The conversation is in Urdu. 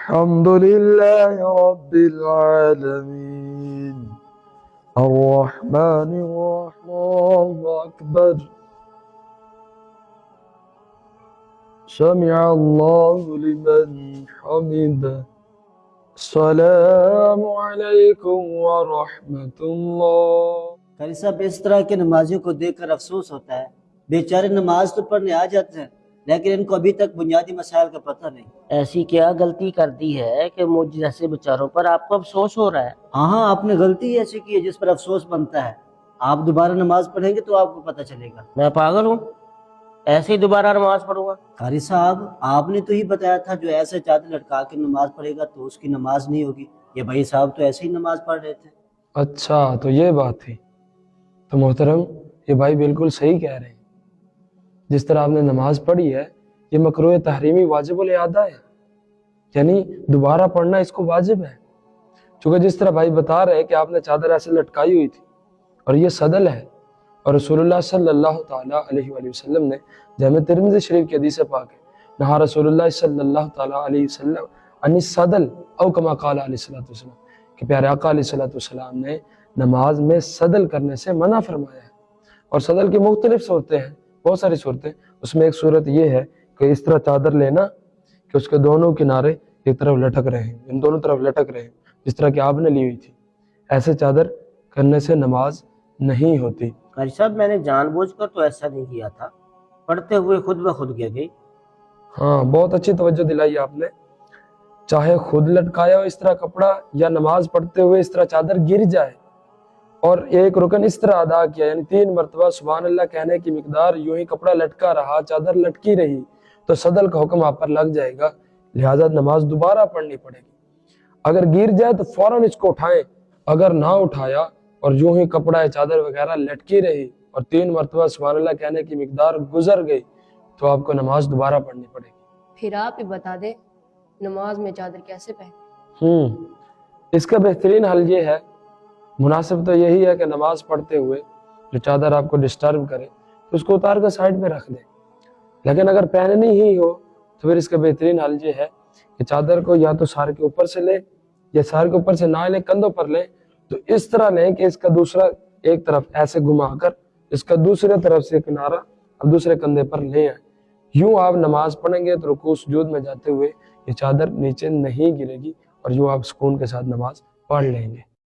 الحمد لله رب العالمين الرحمن الرحيم الله أكبر سمع الله لمن حمده السلام عليكم ورحمة الله۔ قاری صاحب اس طرح کے نمازیوں کو دیکھ کر افسوس ہوتا ہے، بیچارے نماز تو پڑھنے آ جاتے ہیں لیکن ان کو ابھی تک بنیادی مسائل کا پتہ نہیں۔ ایسی کیا غلطی کر دی ہے کہ مجھ جیسے بیچاروں پر آپ کو افسوس ہو رہا ہے؟ ہاں آپ نے غلطی ایسی کی ہے جس پر افسوس بنتا ہے۔ آپ دوبارہ نماز پڑھیں گے تو آپ کو پتہ چلے گا۔ میں پاگل ہوں؟ ایسے ہی دوبارہ نماز پڑھوں گا؟ قاری صاحب آپ نے تو ہی بتایا تھا جو ایسے چادر لٹکا کے نماز پڑھے گا تو اس کی نماز نہیں ہوگی۔ یہ بھائی صاحب تو ایسے ہی نماز پڑھ رہے تھے۔ اچھا تو یہ بات تھی۔ تو محترم یہ بھائی بالکل صحیح کہہ رہے ہیں، جس طرح آپ نے نماز پڑھی ہے یہ مکروہ تحریمی واجب الاعادہ ہے، یعنی دوبارہ پڑھنا اس کو واجب ہے۔ چونکہ جس طرح بھائی بتا رہے ہیں کہ آپ نے چادر ایسے لٹکائی ہوئی تھی اور یہ صدل ہے، اور رسول اللہ صلی اللہ تعالیٰ علیہ وآلہ وسلم نے جامع ترمذی شریف کی حدیث پاک ہے، نہا رسول اللہ صلی اللہ تعالیٰ علیہ وسلم انی صدل او کما قال علیہ الصلوۃ والسلام، کہ پیارے آقا علیہ الصلوۃ والسلام نے نماز میں صدل کرنے سے منع فرمایا ہے۔ اور صدل کی مختلف صورتیں ہیں، بہت ساری صورتیں، اس میں ایک صورت یہ ہے کہ اس طرح چادر لینا کہ اس کے دونوں کنارے ایک طرف لٹک رہے ہیں، ان دونوں طرف لٹک رہے ہیں، جس طرح کہ آپ نے لی ہوئی تھی۔ ایسے چادر کرنے سے نماز نہیں ہوتی۔ قاری صاحب میں نے جان بوجھ کر تو ایسا نہیں کیا تھا، پڑھتے ہوئے خود بخود گر گئی۔ ہاں بہت اچھی توجہ دلائی آپ نے، چاہے خود لٹکایا ہو اس طرح کپڑا یا نماز پڑھتے ہوئے اس طرح چادر گر جائے اور ایک رکن اس طرح ادا کیا، یعنی 3 مرتبہ سبحان اللہ کہنے کی مقدار یوں ہی کپڑا لٹکا رہا، چادر لٹکی رہی، تو صدل کا حکم آپ پر لگ جائے گا، لہٰذا نماز دوبارہ پڑھنی پڑے گی۔ اگر گر جائے تو فوراً اس کو اٹھائیں، اگر نہ اٹھایا اور یوں ہی کپڑا چادر وغیرہ لٹکی رہی اور 3 مرتبہ سبحان اللہ کہنے کی مقدار گزر گئی تو آپ کو نماز دوبارہ پڑھنی پڑے گی۔ پھر آپ ہی بتا دیں نماز میں چادر کیسے پہنے؟ اس کا بہترین حل یہ ہے، مناسب تو یہی ہے کہ نماز پڑھتے ہوئے جو چادر آپ کو ڈسٹرب کرے تو اس کو اتار کر سائڈ میں رکھ دیں، لیکن اگر پہننی ہی ہو تو پھر اس کا بہترین حل یہ ہے کہ چادر کو یا تو سار کے اوپر سے لیں یا سار کے اوپر سے نہ لیں، کندھوں پر لیں، تو اس طرح لیں کہ اس کا دوسرا ایک طرف ایسے گھما کر اس کا دوسرے طرف سے کنارہ اب دوسرے کندھے پر لے آئیں۔ یوں آپ نماز پڑھیں گے تو رکوع سجود میں جاتے ہوئے یہ چادر نیچے نہیں گرے گی اور یوں آپ سکون کے ساتھ نماز پڑھ لیں گے۔